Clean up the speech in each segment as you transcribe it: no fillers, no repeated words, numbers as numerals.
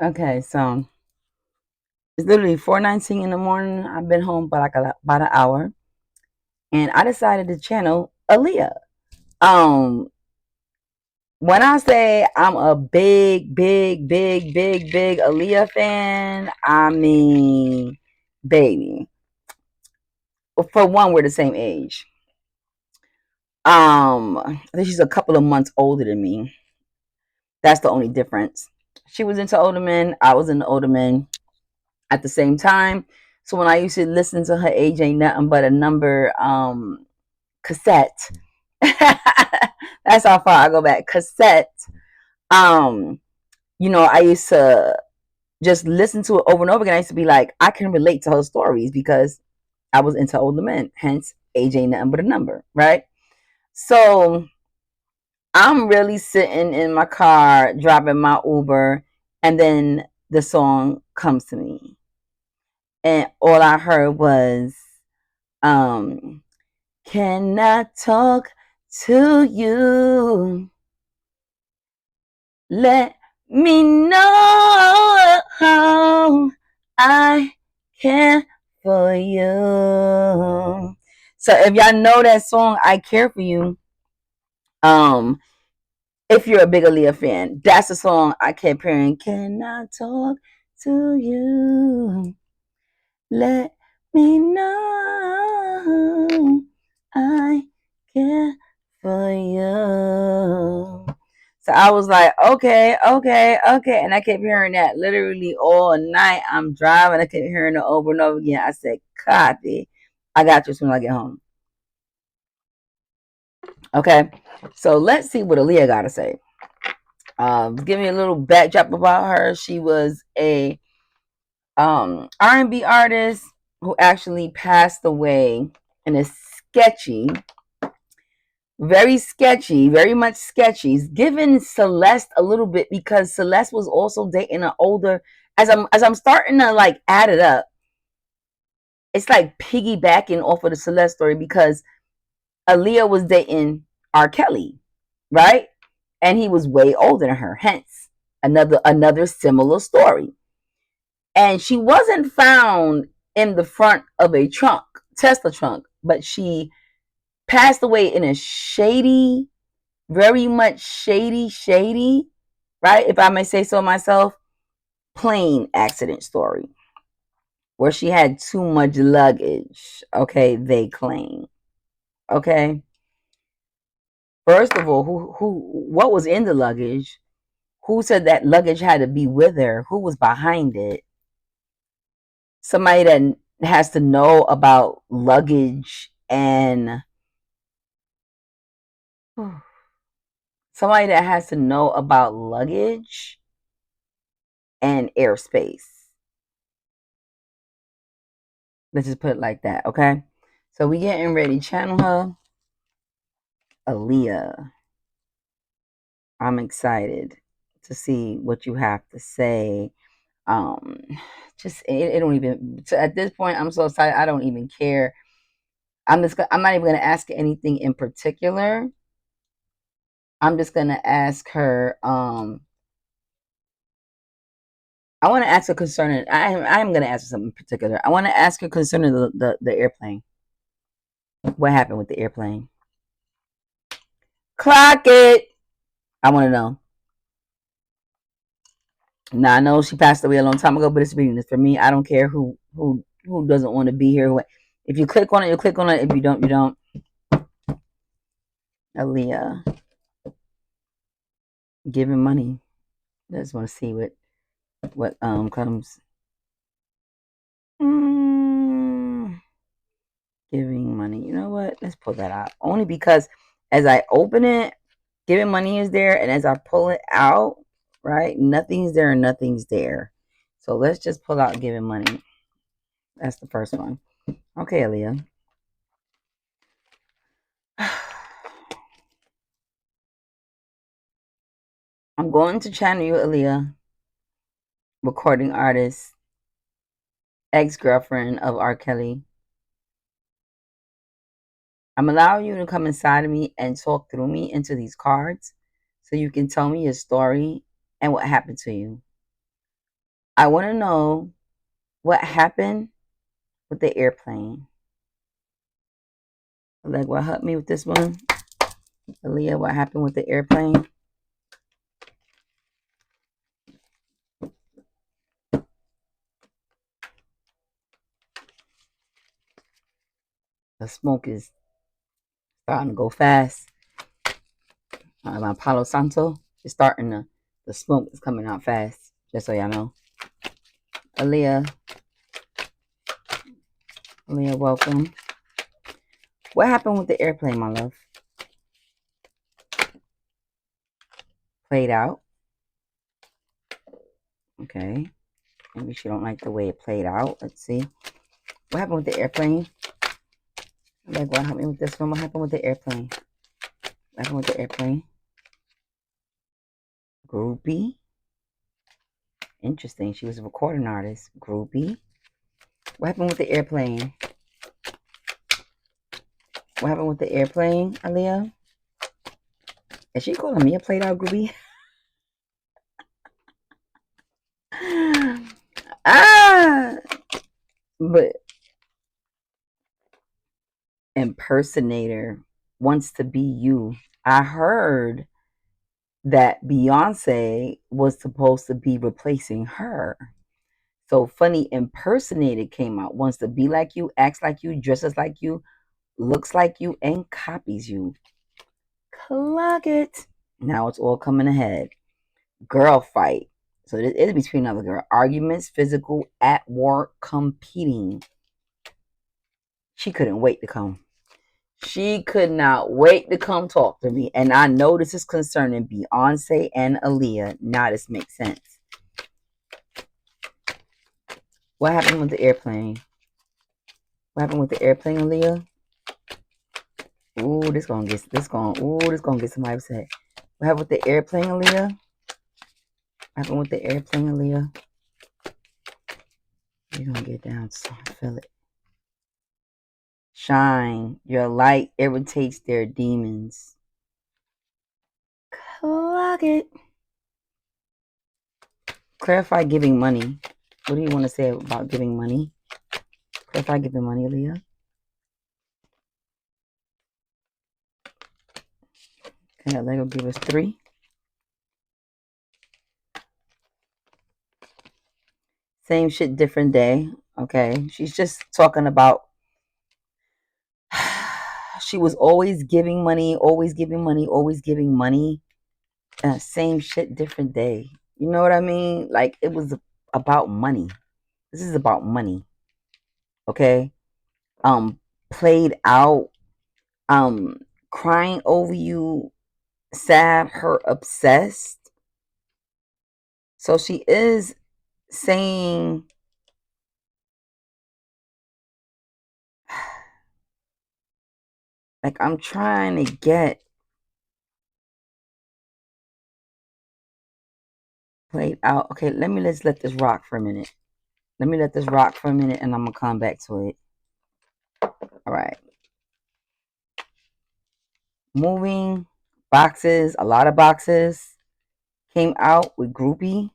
Okay, so it's literally 4:19 in the morning. I've been home for like about an hour, and I decided to channel Aaliyah. Um, when I say I'm a big Aaliyah fan, I mean, baby. For one, we're the same age. I think she's a couple of months older than me. That's the only difference. She was into older men. I was into older men at the same time. So when I used to listen to her age ain't nothing but a number cassette. That's how far I go back. Cassette. Um, I used to just listen to it over and over again. I used to be like, I can relate to her stories because I was into older men. Hence, age ain't nothing but a number, right? So I'm really sitting in my car, driving my Uber, and then the song comes to me. And all I heard was, um, can I talk to you? Let me know how I care for you. So if y'all know that song, I Care for You, um, if you're a big Aaliyah fan, that's the song I kept hearing. Can I talk to you? Let me know I care for you. So I was like, okay, okay, okay. And I kept hearing that literally all night. I'm driving. I kept hearing it over and over again. I said, copy. I got you as soon as I get home. Okay. So let's see what Aaliyah got to say. Give me a little backdrop about her. She was a R&B artist who actually passed away in a sketchy, very much sketchy. It's giving Celeste a little bit because Celeste was also dating an older. As I'm starting to like add it up, it's like piggybacking off of the Celeste story because Aaliyah was dating R. Kelly, right? And he was way older than her. Hence, another similar story. And she wasn't found in the front of a trunk, Tesla trunk, but she passed away in a shady, very much shady, right? If I may say so myself, plane accident story where she had too much luggage. Okay, they claim. Okay, first of all, what was in the luggage? Who said that luggage had to be with her? Who was behind it? Somebody that has to know about luggage and somebody that has to know about luggage and airspace. Let's just put it like that, okay? So we getting ready. Channel her, Aaliyah. I'm excited to see what you have to say. Um, just it don't even at this point. I'm so excited. I don't even care. I'm not even gonna ask anything in particular. I'm just gonna ask her. I want to ask her concerning. I'm gonna ask her something in particular. I want to ask her concerning the airplane. What happened with the airplane? Clock it. I want to know. Now I know she passed away a long time ago, but it's reading this for me. I don't care who doesn't want to be here. If you click on it, you click on it. If you don't, you don't. Aaliyah giving money. I just want to see what comes. Mm, giving money. You know what? Let's pull that out. Only because as I open it, giving money is there, and as I pull it out, right, nothing's there and nothing's there. So let's just pull out giving money. That's the first one. Okay, Aaliyah. I'm going to channel you, Aaliyah, recording artist, ex-girlfriend of R. Kelly. I'm allowing you to come inside of me and talk through me into these cards so you can tell me your story and what happened to you. I want to know what happened with the airplane. Like, what helped me with this one? Aaliyah, what happened with the airplane? The smoke is starting to go fast. My Palo Santo is starting to, the smoke is coming out fast. Just so y'all know. Aaliyah, welcome. What happened with the airplane, my love? Played out. Okay. Maybe she don't like the way it played out. Let's see. What happened with the airplane? Like, what happened with this one? What happened with the airplane? What happened with the airplane? Groupie. Interesting. She was a recording artist. Groupie. What happened with the airplane? What happened with the airplane, Aaliyah? Is she calling me a played out groupie? Ah! But impersonator wants to be you. I heard that Beyonce was supposed to be replacing her. So funny impersonator came out, wants to be like you, acts like you, dresses like you, looks like you, and copies you. Clock it. Now it's all coming ahead. Girl fight. So it is between another girl. Arguments, physical, at war, competing. She couldn't wait to come. She could not wait to come talk to me. And I know this is concerning Beyonce and Aaliyah. Now this makes sense. What happened with the airplane? What happened with the airplane, Aaliyah? Ooh, this gonna get somebody upset. What happened with the airplane, Aaliyah? What happened with the airplane, Aaliyah? You're gonna get down so I feel it. Shine. Your light irritates their demons. Clock it. Clarify giving money. What do you want to say about giving money? Clarify giving money, Aaliyah. Okay, Lego give us 3. Same shit, different day. Okay. She's just talking about she was always giving money, always giving money, always giving money. Same shit, different day. You know what I mean? Like, it was about money. This is about money. Okay? Played out, crying over you, sad, hurt, obsessed. So she is saying, like, I'm trying to get played out. Okay, let's let this rock for a minute. Let me let this rock for a minute and I'm gonna come back to it. All right. Moving boxes, a lot of boxes came out with Groupie.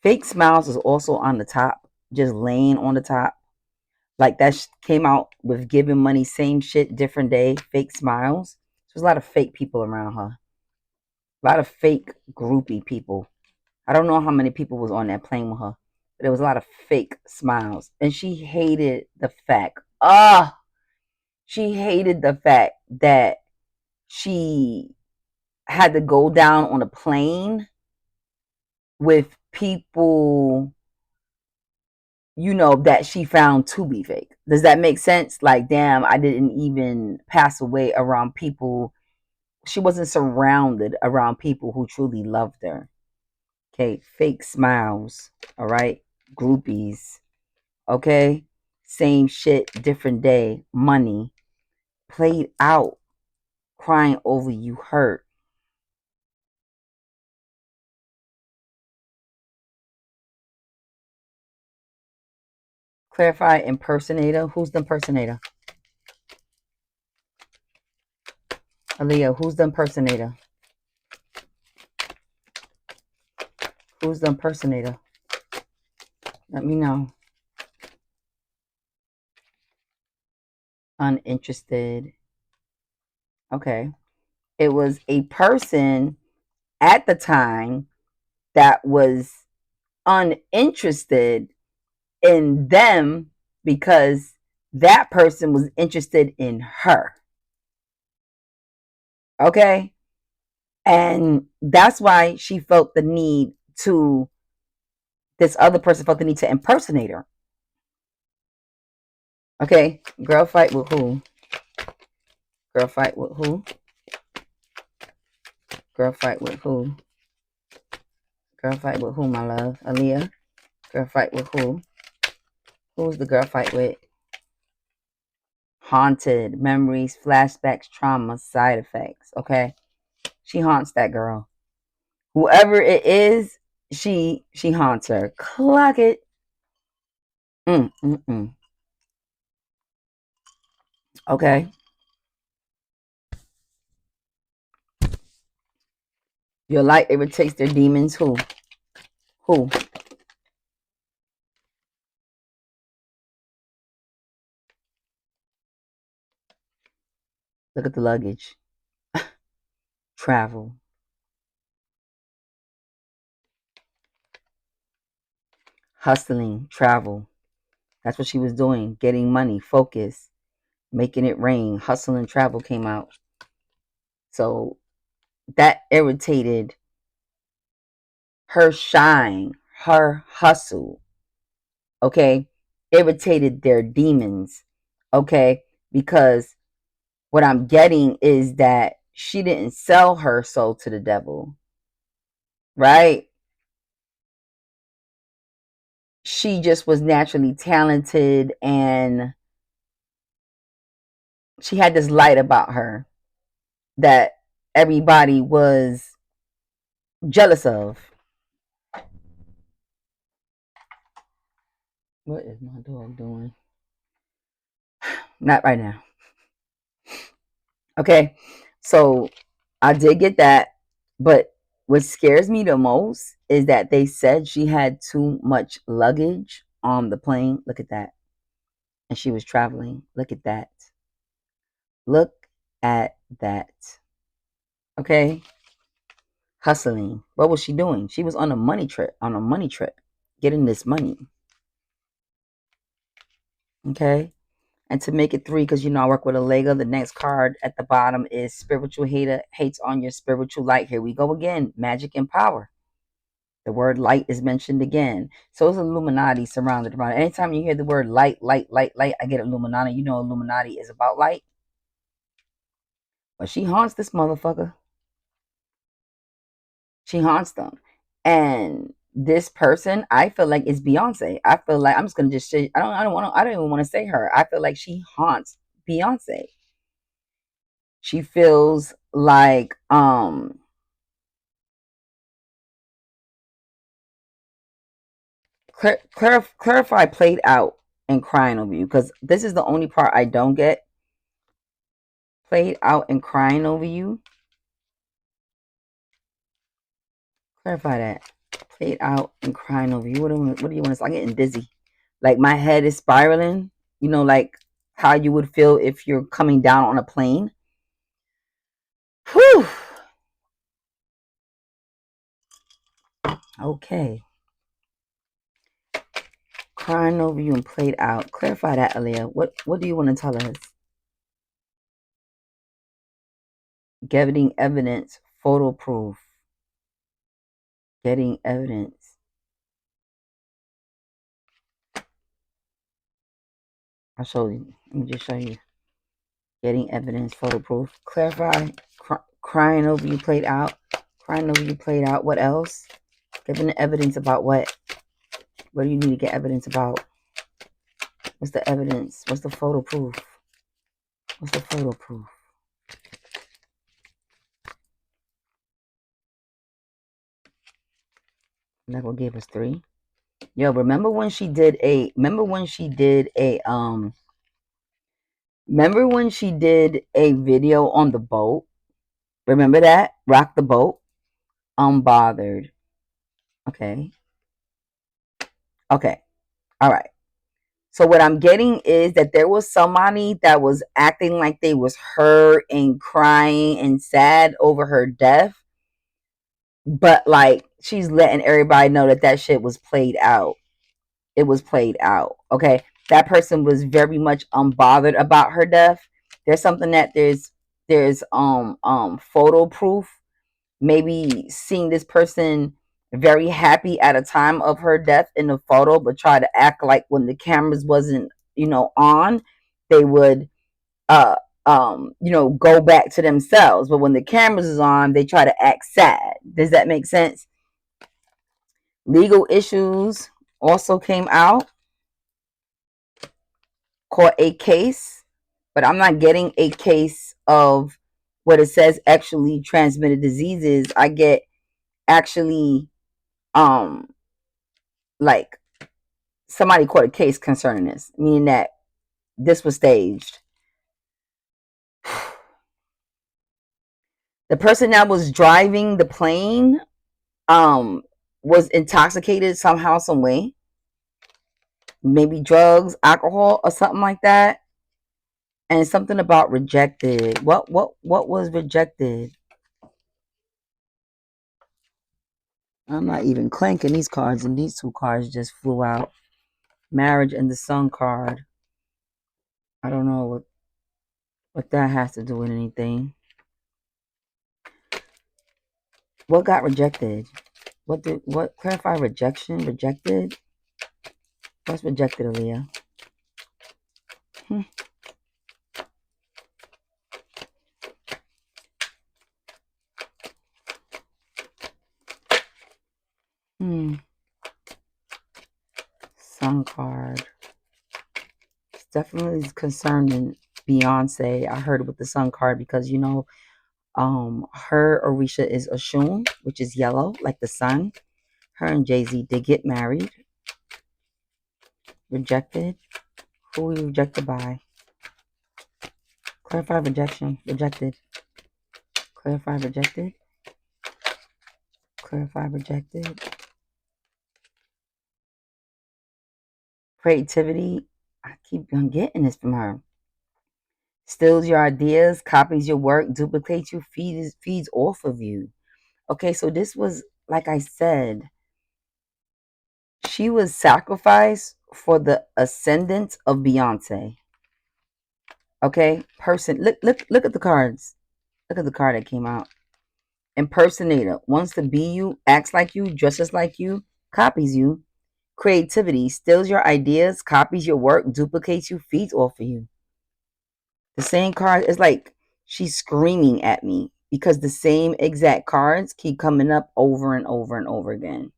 Fake Smiles is also on the top, just laying on the top. Like, that came out with Giving Money, same shit, different day. Fake Smiles. There's a lot of fake people around her. A lot of fake Groupie people. I don't know how many people was on that plane with her, but there was a lot of fake smiles. And she hated the fact, she hated the fact that she had to go down on a plane with people, you know, that she found to be fake. Does that make sense? Like, damn, I didn't even pass away around people. She wasn't surrounded around people who truly loved her. Okay, fake smiles. All right, groupies. Okay, same shit, different day. Money. Played out. Crying over you hurt. Clarify impersonator. Who's the impersonator? Aaliyah, who's the impersonator? Who's the impersonator? Let me know. Uninterested. Okay. It was a person at the time that was uninterested in them because that person was interested in her. Okay. And that's why she felt the need to, this other person felt the need to impersonate her. Okay. Girl fight with who? Girl fight with who? Girl fight with who? Girl fight with who, my love? Aaliyah? Girl fight with who? Who's the girl fight with? Haunted memories, flashbacks, trauma, side effects. Okay. She haunts that girl. Whoever it is, she haunts her. Clock it. Mm. Okay. Your light irritates their demons. Who? Who? Look at the luggage. Travel. Hustling. Travel. That's what she was doing. Getting money. Focus. Making it rain. Hustle and travel came out. So that irritated her shine, her hustle. Okay. Irritated their demons. Okay. Because what I'm getting is that she didn't sell her soul to the devil. Right? She just was naturally talented and she had this light about her that everybody was jealous of. What is my dog doing? Not right now. Okay. So I did get that. But what scares me the most is that they said she had too much luggage on the plane. Look at that. And she was traveling. Look at that. Look at that. Okay. Hustling. What was she doing? She was on a money trip. On a money trip. Getting this money. Okay. And to make it three, because you know I work with a Lego, the next card at the bottom is spiritual hater hates on your spiritual light. Here we go again. Magic and power. The word light is mentioned again. So it's Illuminati surrounded around. Anytime you hear the word light, I get Illuminati. You know Illuminati is about light. But she haunts this motherfucker. She haunts them. And this person, I feel like it's Beyonce. I feel like I'm just gonna just say I don't even want to say her. I feel like she haunts Beyonce. She feels like clarify played out and crying over you, because this is the only part I don't get. Played out and crying over you. Clarify that. Played out and crying over you. What do you want to say? I'm getting dizzy. Like my head is spiraling. You know, like how you would feel if you're coming down on a plane. Whew. Okay. Crying over you and played out. Clarify that, Aaliyah. What do you want to tell us? Getting evidence, photo proof. Getting evidence. I'll show you. Let me just show you. Getting evidence, photo proof. Clarify. Crying over you played out. Crying over you played out. What else? Giving evidence about what? What do you need to get evidence about? What's the evidence? What's the photo proof? What's the photo proof? That will give us 3. Yo, remember when she did a video on the boat? Remember that? Rock the boat? Unbothered. Okay. Okay. All right. So what I'm getting is that there was somebody that was acting like they was hurt and crying and sad over her death, but like she's letting everybody know that that shit was played out. It was played out. Okay, that person was very much unbothered about her death. There's something that there's photo proof. Maybe seeing this person very happy at a time of her death in the photo, but try to act like when the cameras wasn't, on, they would uh go back to themselves. But when the cameras is on, they try to act sad. Does that make sense? Legal issues also came out. Caught a case, but I'm not getting a case of what it says actually transmitted diseases. I get actually um like somebody caught a case concerning this, meaning that this was staged. The person that was driving the plane um was intoxicated somehow, some way, maybe drugs, alcohol, or something like that. And something about rejected. What was rejected? I'm not even clanking these cards, and these two cards just flew out. Marriage and the Sun card. I don't know what that has to do with anything. What got rejected? What clarify rejection? Rejected? What's rejected, Aaliyah? Hmm. Hmm. Sun card. It's definitely concerning Beyonce. I heard it with the Sun card because her Orisha is Oshun, which is yellow, like the sun. Her and Jay-Z did get married. Rejected. Who were you rejected by? Clarify rejection. Rejected. Clarify rejected. Clarify rejected. Creativity. I keep on getting this from her. Steals your ideas, copies your work, duplicates you, feeds off of you. Okay, so this was, like I said, she was sacrificed for the ascendance of Beyonce. Okay, person. Look at the cards. Look at the card that came out. Impersonator wants to be you, acts like you, dresses like you, copies you. Creativity steals your ideas, copies your work, duplicates you, feeds off of you. The same card is like she's screaming at me because the same exact cards keep coming up over and over and over again.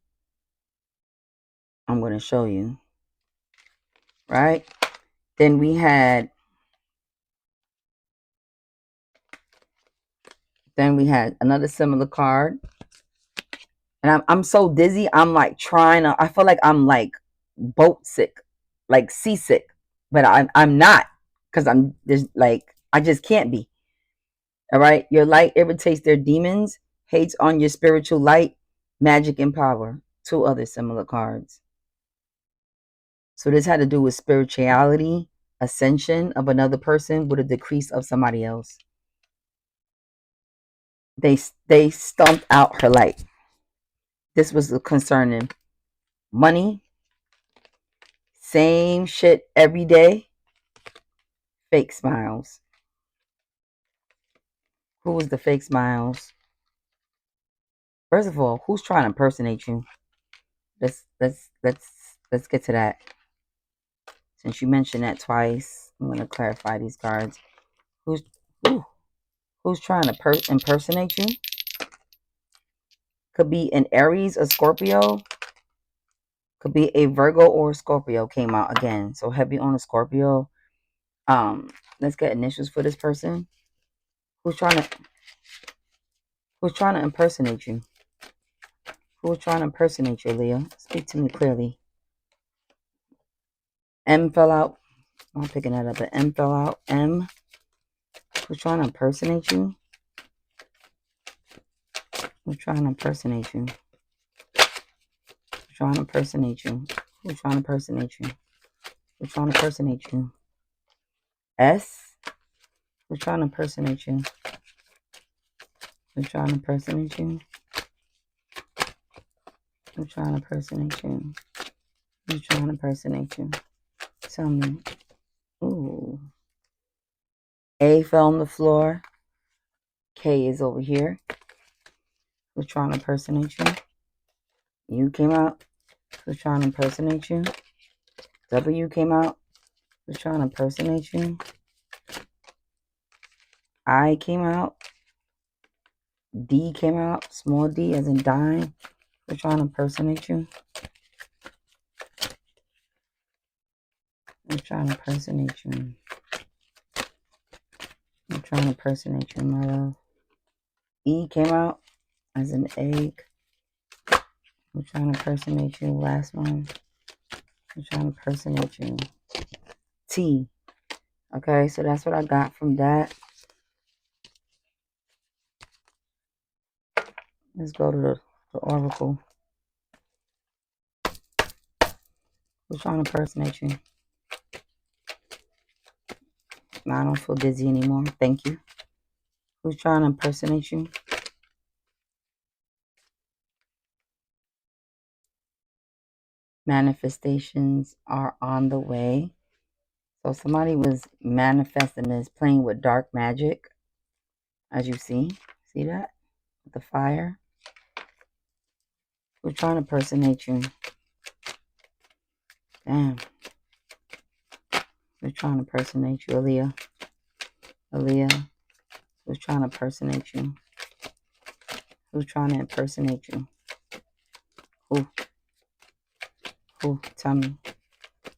I'm going to show you. Right? Then we had another similar card. And I'm so dizzy. I'm like I feel like I'm like boat sick, like seasick. But I'm not, because I'm there's like I just can't be. All right. Your light irritates their demons, hates on your spiritual light, magic and power. Two other similar cards. So this had to do with spirituality, ascension of another person with a decrease of somebody else. They stumped out her light. This was concerning money, same shit every day, fake smiles. Who was the fake smiles? First of all, who's trying to impersonate you? Let's get to that. Since you mentioned that twice, I'm gonna clarify these cards. Who's ooh, who's trying to impersonate you? Could be an Aries or Scorpio. Could be a Virgo or a Scorpio came out again. So heavy on a Scorpio. Let's get initials for this person. Who's trying to impersonate you? Who's trying to impersonate you, Leah? Speak to me clearly. M fell out. I'm picking that up. But M fell out. M. Who's trying to impersonate you? Who's trying to impersonate you? Who's trying to impersonate you? Who's trying to impersonate you? Who's trying to impersonate you? S? Who's trying to impersonate you? Who's trying to impersonate you? Who's trying to impersonate you? Who's trying to impersonate you? Tell me. Ooh. A fell on the floor. K is over here. Who's trying to impersonate you? U came out. Who's trying to impersonate you? W came out. Who's trying to impersonate you? I came out. D came out. Small d as in dime. Who's trying to impersonate you? I'm trying to impersonate you. I'm trying to impersonate you, my love. E came out as an egg. I'm trying to impersonate you. Last one. I'm trying to impersonate you. T. Okay, so that's what I got from that. Let's go to the oracle. Who's trying to impersonate you? No, I don't feel dizzy anymore. Thank you. Who's trying to impersonate you? Manifestations are on the way. So somebody was manifesting this, playing with dark magic, as you see. See that? With the fire. Who's trying to impersonate you? Damn. Who's trying to impersonate you? Aaliyah. Aaliyah. Who's trying to impersonate you? Who's trying to impersonate you? Who? Who? Tell me.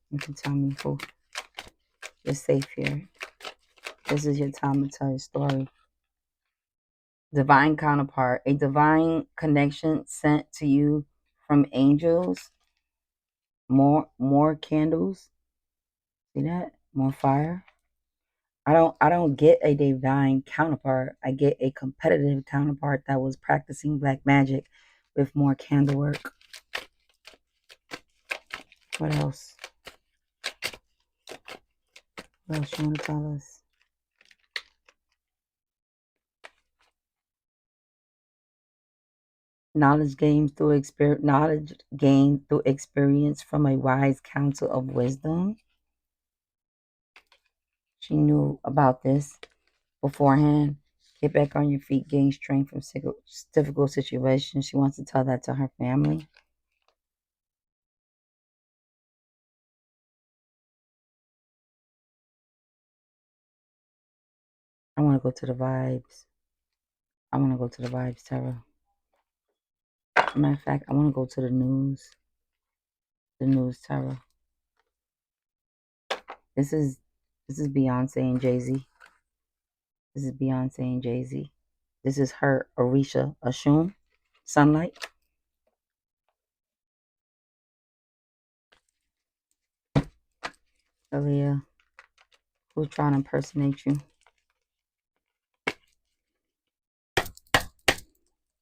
You can tell me who. You're safe here. This is your time to tell your story. Divine counterpart. A divine connection sent to you from angels. More candles. See that? More fire. I don't get a divine counterpart. I get a competitive counterpart that was practicing black magic with more candle work. What else? What else you want to tell us? Knowledge gained through experience from a wise counsel of wisdom. She knew about this beforehand. Get back on your feet, gain strength from difficult situations. She wants to tell that to her family. I want to go to the vibes. I want to go to the vibes, Tara. Matter of fact, I want to go to the news. The news, Tara. This is Beyonce and Jay-Z. This is Beyonce and Jay-Z. This is her, Orisha Ashun, Sunlight. Aaliyah, who's trying to impersonate you?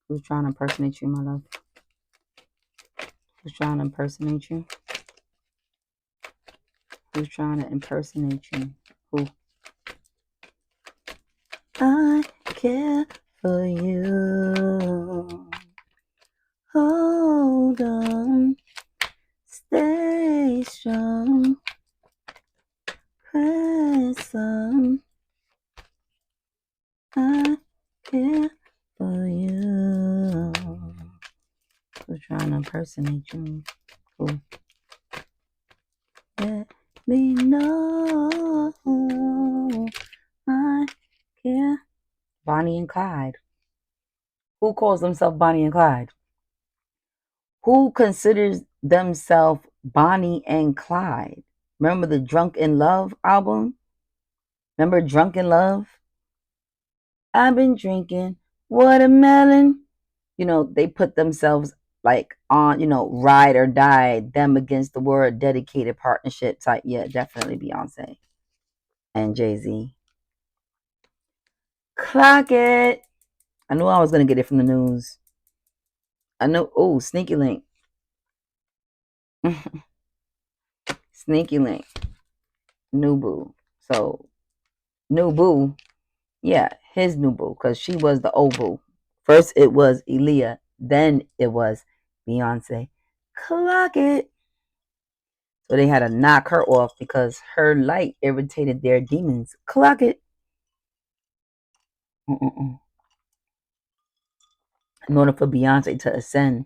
Who's trying to impersonate you, my love? Who's trying to impersonate you? Who's trying to impersonate you? Who? I care for you. Hold on. Stay strong. Press on. I care for you. Who's trying to impersonate you? Who? Let me know I care. Bonnie and Clyde. Who calls themselves Bonnie and Clyde? Who considers themselves Bonnie and Clyde? Remember the Drunk in Love album? Remember Drunk in Love? I've been drinking watermelon. You know, they put themselves like on, ride or die, them against the world, dedicated partnership type. Yeah, definitely Beyonce and Jay-Z. Clock it. I knew I was going to get it from the news. I know. Oh, sneaky link. Sneaky Link, new boo. So new boo, yeah, his new boo, because she was the old boo. First it was Aaliyah, then it was Beyonce. Clock it. So they had to knock her off because her light irritated their demons. Clock it. Mm-mm-mm. In order for Beyonce to ascend,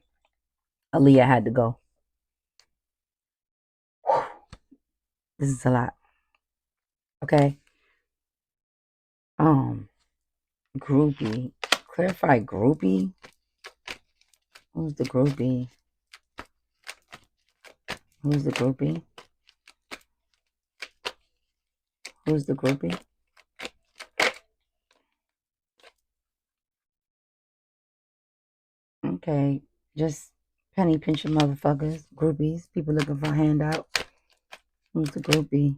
Aaliyah had to go. Whew. This is a lot. Okay. Groupie. Clarify groupie. Who's the groupie? Who's the groupie? Who's the groupie? Okay. Just penny pinching motherfuckers. Groupies. People looking for a handout. Who's the groupie?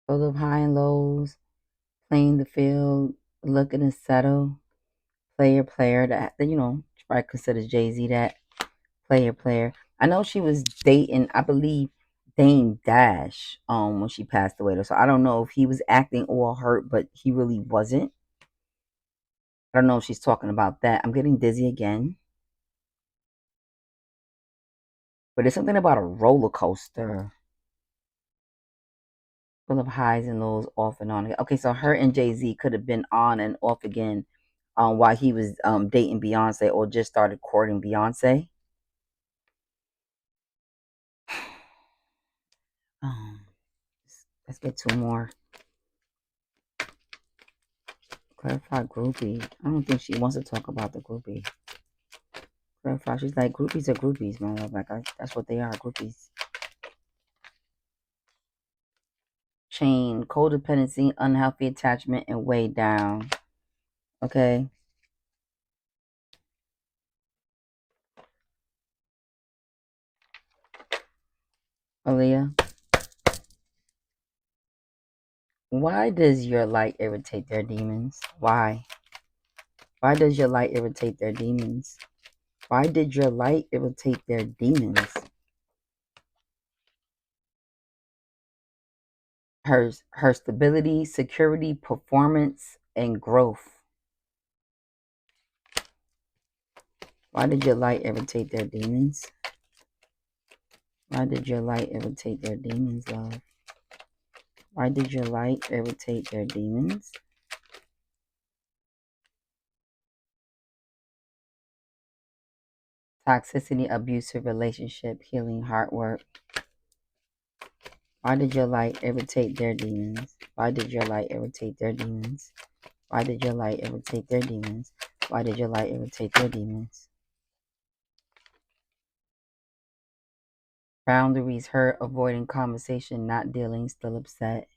Full of high and lows. Playing the field. Looking to settle. Player. That, you know, she probably considers Jay-Z that. Player. I know she was dating, I believe, Dame Dash when she passed away. So I don't know if he was acting all hurt, but he really wasn't. I don't know if she's talking about that. I'm getting dizzy again. But it's something about a roller coaster full of highs and lows, off and on. Okay, so her and Jay-Z could have been on and off again while he was dating Beyonce or just started courting Beyonce. Let's get two more. Clarify groupie. I don't think she wants to talk about the groupie. Clarify. She's like, groupies are groupies, man. Like, that's what they are, groupies. Chain, codependency, unhealthy attachment, and way down. Okay. Aaliyah, why does your light irritate their demons? Why? Why does your light irritate their demons? Why did your light irritate their demons? Her stability, security, performance, and growth. Why did your light irritate their demons? Why did your light irritate their demons, love? Why did your light irritate their demons? Toxicity, abusive relationship, healing, heart work. Why did your light irritate their demons? Why did your light irritate their demons? Why did your light irritate their demons? Why did your light irritate their demons? Boundaries, hurt, avoiding conversation, not dealing, still upset.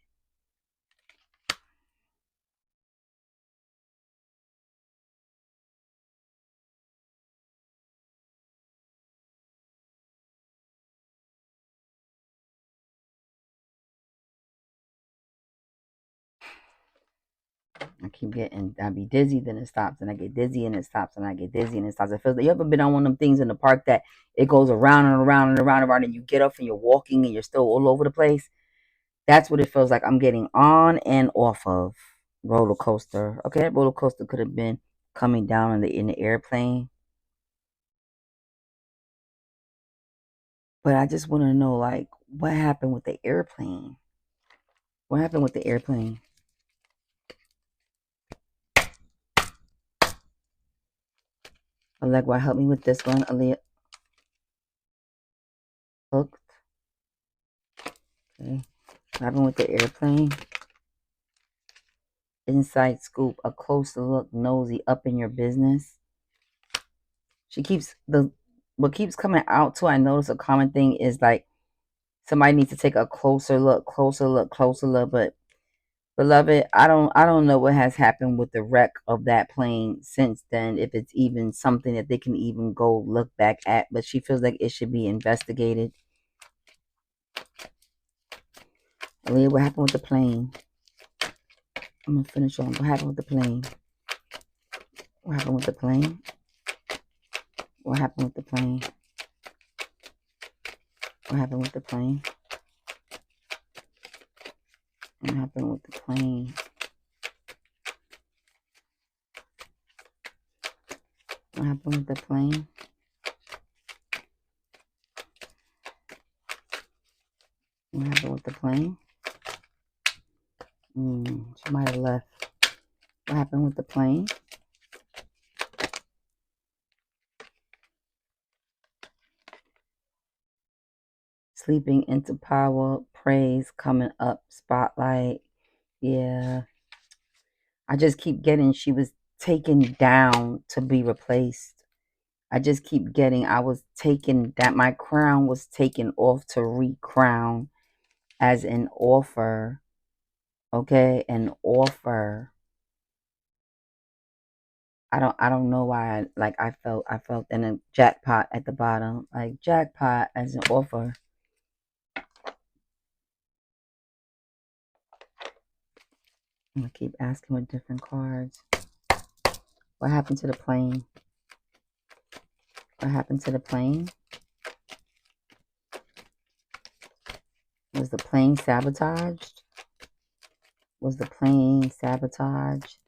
I be dizzy, then it stops, and I get dizzy, and it stops, and I get dizzy, and it stops. It feels like you ever been on one of them things in the park that it goes around and around and around and around, and you get up and you're walking and you're still all over the place? That's what it feels like I'm getting on and off of. Roller coaster. Okay, that roller coaster could have been coming down in the airplane. But I just want to know, like, what happened with the airplane? What happened with the airplane? Allegra, help me with this one. Aaliyah. Hooked. Okay. What happened with the airplane? Inside scoop. A closer look. Nosy. Up in your business. What keeps coming out too, I notice a common thing is like somebody needs to take a closer look. But beloved, I don't know what has happened with the wreck of that plane since then, if it's even something that they can even go look back at, but she feels like it should be investigated. Aaliyah, what happened with the plane? I'm gonna finish on what happened with the plane. What happened with the plane? What happened with the plane? What happened with the plane? What happened with the plane? What happened with the plane? What happened with the plane? She might have left. What happened with the plane? Sleeping into power, praise, coming up, spotlight. Yeah. I just keep getting she was taken down to be replaced. I just keep getting I was taken that my crown was taken off to recrown as an offer. Okay, an offer. I don't know why I felt in a jackpot at the bottom. Like jackpot as an offer. I'm gonna keep asking with different cards. What happened to the plane? What happened to the plane? Was the plane sabotaged? Was the plane sabotaged?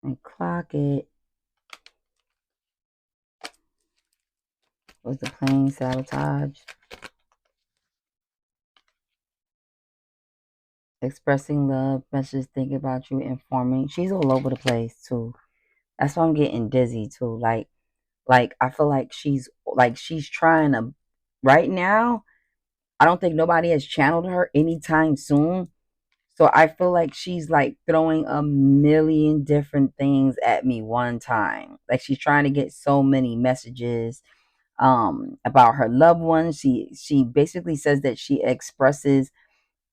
And clock it. Was the plane sabotaged? Expressing love, messages, thinking about you, informing. She's all over the place too. That's why I'm getting dizzy too. Like I feel like she's trying to right now. I don't think nobody has channeled her anytime soon. So I feel like she's like throwing a million different things at me one time. Like she's trying to get so many messages about her loved ones. She basically says that she expresses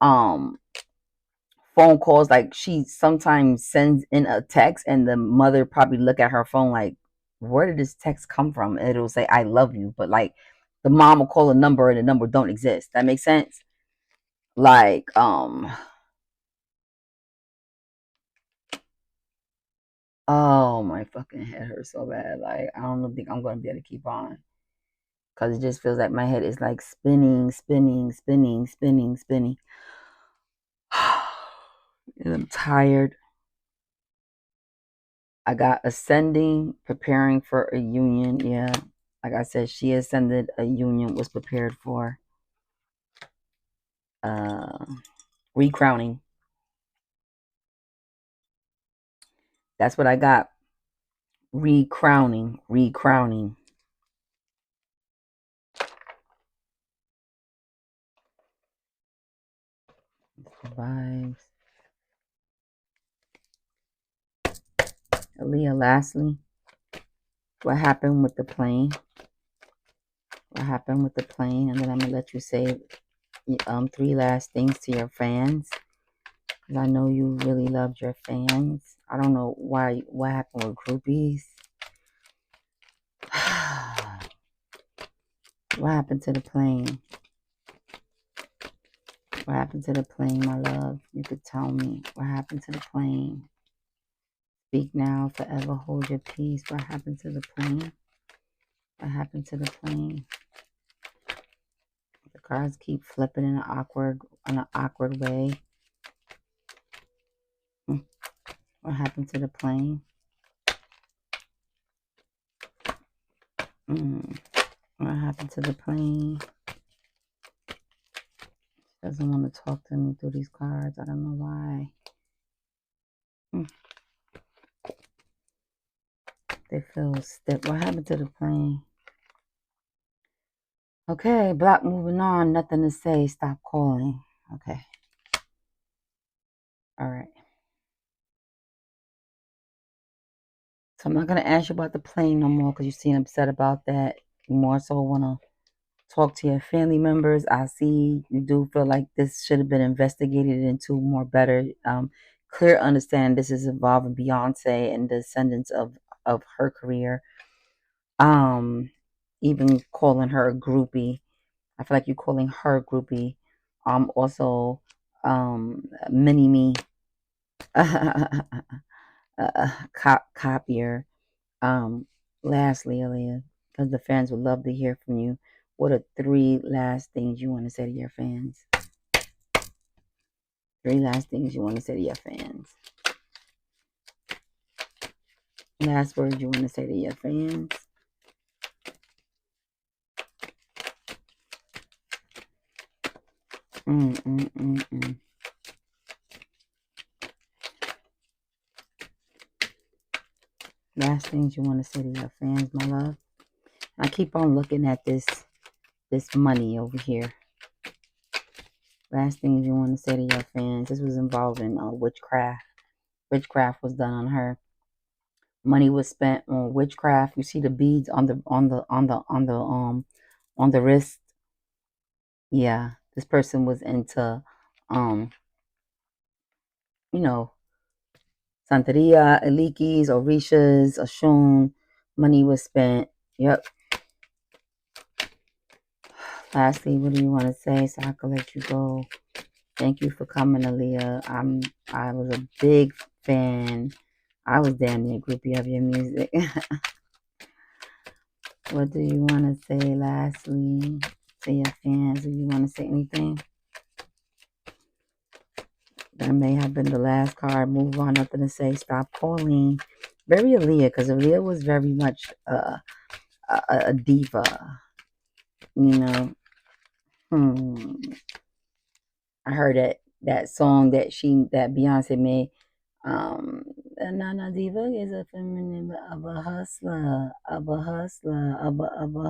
um phone calls, like she sometimes sends in a text and the mother probably look at her phone like, where did this text come from? And it'll say I love you, but like the mom will call a number and the number don't exist. That makes sense. Like oh, my fucking head hurts so bad. Like I don't think I'm gonna be able to keep on because it just feels like my head is like spinning, spinning, spinning, spinning, spinning. And I'm tired. I got ascending, preparing for a union. Yeah. Like I said, she ascended, a union was prepared for. Uh, recrowning. That's what I got. Recrowning. Recrowning. Vibes. Aaliyah, lastly, what happened with the plane? What happened with the plane? And then I'm gonna let you say three last things to your fans. Because I know you really loved your fans. I don't know why. What happened with groupies? What happened to the plane? What happened to the plane, my love? You could tell me. What happened to the plane? Speak now, forever hold your peace. What happened to the plane? What happened to the plane? The cards keep flipping in an awkward way. What happened to the plane? What happened to the plane? She doesn't want to talk to me through these cards. I don't know why. They feel stiff. What happened to the plane? Okay, block, moving on. Nothing to say. Stop calling. Okay. All right. So I'm not going to ask you about the plane no more because you seem upset about that. You more so want to talk to your family members. I see you do feel like this should have been investigated into more better. Clear understand this is involving Beyonce and the descendants of her career. Even calling her a groupie. I feel like you're calling her groupie. Also, mini me. copier. Lastly, Aaliyah, because the fans would love to hear from you. What are 3 last things you want to say to your fans? 3 last things you want to say to your fans. Last words you want to say to your fans. Last things you want to say to your fans, my love. I keep on looking at this money over here. Last things you want to say to your fans. This was involving witchcraft. Witchcraft was done on her. Money was spent on witchcraft. You see the beads on the wrist. Yeah, this person was into you know, Santeria, Alikis, Orishas, Oshun. Money was spent. Yep. Lastly, what do you want to say so I can let you go? Thank you for coming, Aaliyah. I was a big fan. I was damn near groupie of your music. What do you want to say lastly to your fans? Do you want to say anything? That may have been the last card. Move on. Nothing to say. Stop calling. Very Aaliyah, because Aaliyah was very much a diva. You know. I heard that song that Beyonce made. Nana Diva is a feminine of a hustler, of a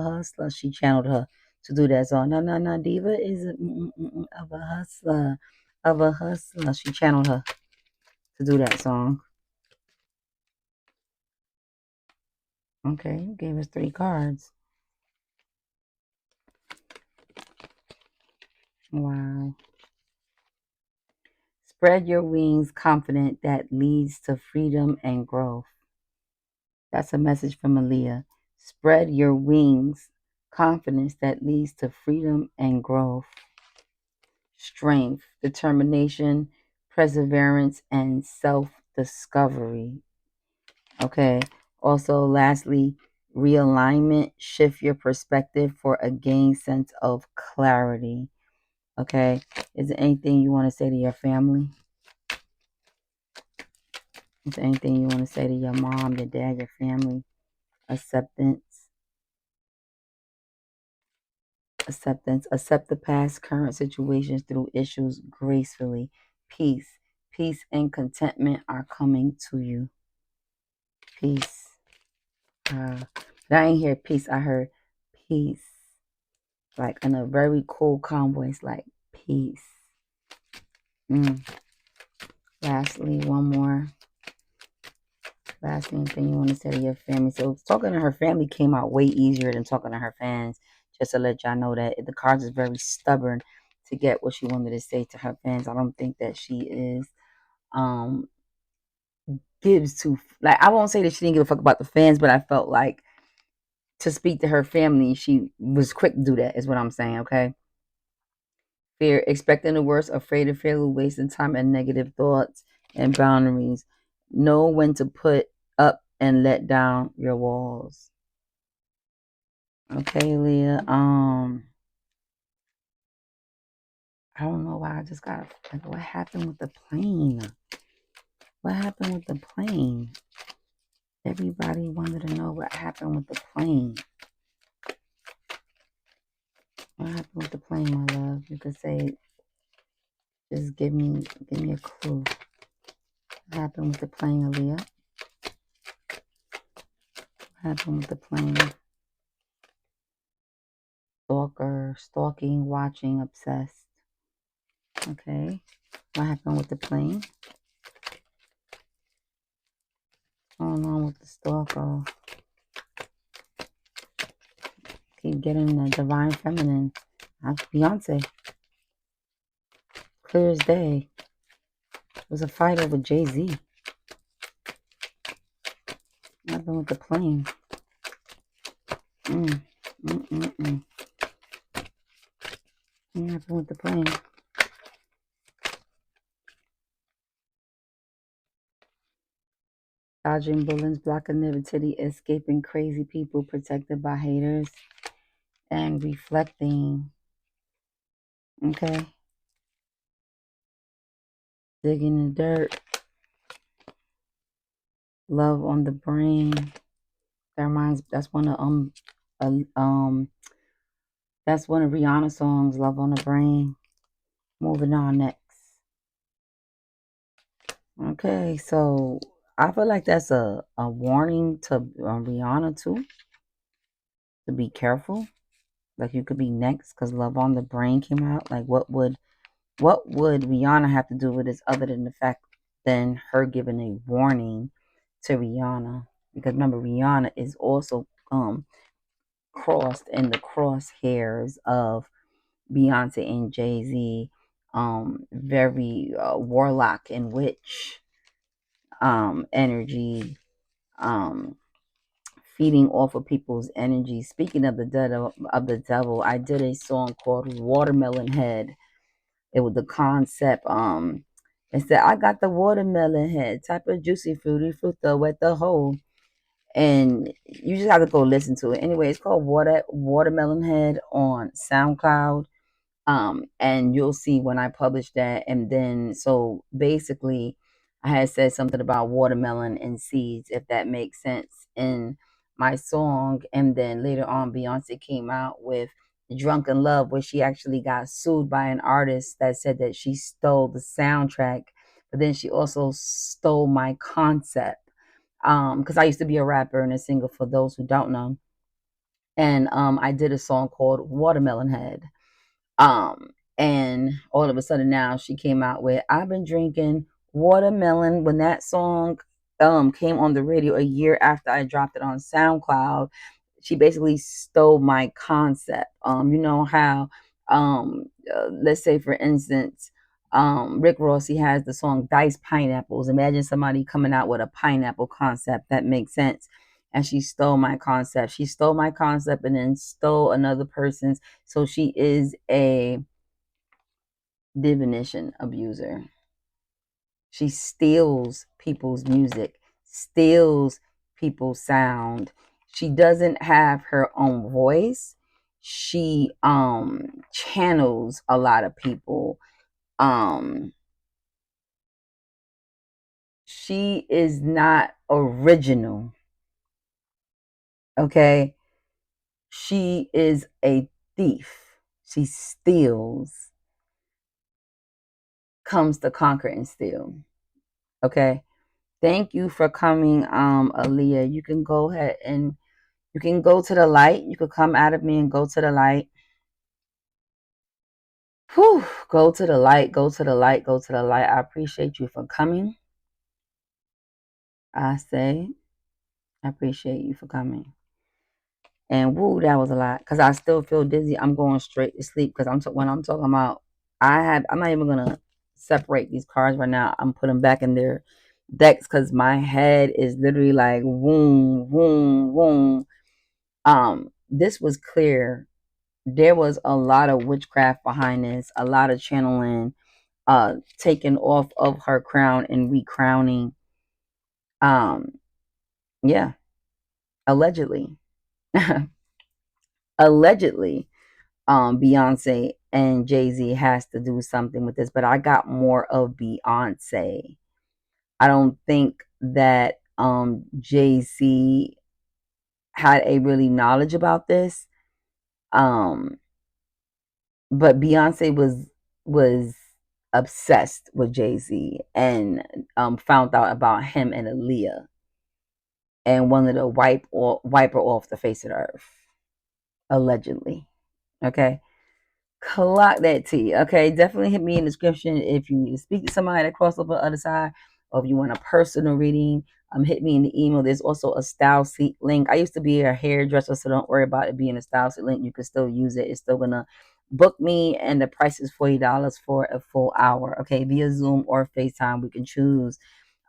hustler. She channeled her to do that song. Nana Diva is of a hustler, of a hustler. She channeled her to do that song. Okay, you gave us 3 cards. Wow. Spread your wings, confident that leads to freedom and growth. That's a message from Aaliyah. Spread your wings, confidence that leads to freedom and growth. Strength, determination, perseverance, and self-discovery. Okay. Also, lastly, realignment, shift your perspective for a gained sense of clarity. Okay. Is there anything you want to say to your family? Is there anything you want to say to your mom, your dad, your family? Acceptance. Accept the past, current situations through issues gracefully. Peace and contentment are coming to you. Peace. But I ain't hear peace. I heard peace. Like in a very cool, calm voice, like peace. Lastly, one more. Last thing you want to say to your family. So talking to her family came out way easier than talking to her fans. Just to let y'all know that the cards is very stubborn to get what she wanted to say to her fans. I don't think that she is gives to, like, I won't say that she didn't give a fuck about the fans, but I felt like to speak to her family, she was quick to do that, is what I'm saying, okay? Fear, expecting the worst, afraid of failure, wasting time and negative thoughts and boundaries. Know when to put up and let down your walls. Okay, Leah. I don't know why I just got, like, what happened with the plane? What happened with the plane? Everybody wanted to know what happened with the plane. What happened with the plane, my love? You could say, just give me a clue. What happened with the plane, Aaliyah? What happened with the plane? Stalker, stalking, watching, obsessed. Okay. What happened with the plane? What's going on with the stalker? Keep getting the divine feminine. Beyonce. Clear as day. It was a fight over Jay-Z. What happened with the plane? What happened with the plane? Dodging bullets, blocking negativity, escaping crazy people, protected by haters, and reflecting. Okay. Digging in the dirt, love on the brain. That reminds. Uh, um, that's one of Rihanna's songs. Love on the brain. Moving on next. Okay, so I feel like that's a warning to Rihanna too, to be careful. Like you could be next because Love on the Brain came out. Like what would Rihanna have to do with this other than the fact than her giving a warning to Rihanna? Because remember, Rihanna is also crossed in the crosshairs of Beyonce and Jay-Z, very warlock and witch energy, um feeding off of people's energy. Speaking of the devil, I did a song called Watermelon Head. It was the concept. It said, I got the watermelon head, type of juicy fruity fruit though at the hole. And you just have to go listen to it. Anyway, it's called Watermelon Head on SoundCloud. And you'll see when I publish that. And then, so basically, I had said something about watermelon and seeds, if that makes sense, in my song. And then later on, Beyonce came out with Drunken Love, where she actually got sued by an artist that said that she stole the soundtrack, but then she also stole my concept. Because I used to be a rapper and a singer, for those who don't know. And I did a song called Watermelon Head. And all of a sudden now she came out with I've been drinking watermelon. When that song came on the radio a year after I dropped it on SoundCloud, she basically stole my concept. You know how let's say for instance, Rick Ross, he has the song Diced Pineapples. Imagine somebody coming out with a pineapple concept. That makes sense. And she stole my concept. She stole my concept and then stole another person's. So she is a divination abuser. She steals people's music, steals people's sound. She doesn't have her own voice. She channels a lot of people. Um she is not original. Okay? She is a thief. She steals, comes to conquer and steal. Okay? Thank you for coming, Aaliyah. You can go ahead and you can go to the light. You could come out of me and go to the light. Whew, go to the light, go to the light, go to the light. I appreciate you for coming. I say, I appreciate you for coming. And woo, that was a lot. Cause I still feel dizzy. I'm going straight to sleep. Cause when I'm talking about, I'm not even gonna separate these cards right now. I'm putting them back in their decks. Cause my head is literally like boom, boom, boom. This was clear. There was a lot of witchcraft behind this, a lot of channeling, taking off of her crown and recrowning. Um, yeah, allegedly. Allegedly, Beyonce and Jay-Z has to do something with this, but I got more of Beyonce. I don't think that Jay-Z had a really knowledge about this. Um, but Beyonce was obsessed with Jay-Z and found out about him and Aaliyah and wanted to wipe her off the face of the earth, allegedly. Okay. Clock that T. Okay. Definitely hit me in the description if you need to speak to somebody that crossed over the other side, or if you want a personal reading. Hit me in the email. There's also a style seat link. I used to be a hairdresser, so don't worry about it being a style seat link. You can still use it. It's still gonna book me, and the price is $40 for a full hour. Okay, via Zoom or FaceTime, we can choose.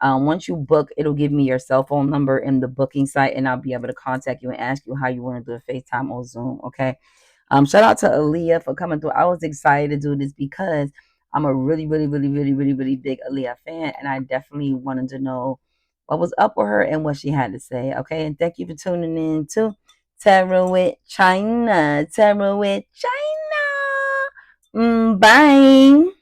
Once you book, it'll give me your cell phone number in the booking site, and I'll be able to contact you and ask you how you want to do a FaceTime or Zoom. Okay. Shout out to Aaliyah for coming through. I was excited to do this because I'm a really, really, really, really, really, really big Aaliyah fan, and I definitely wanted to know what was up with her and what she had to say. Okay, and thank you for tuning in to Tarot with China. Tarot with China. Bye.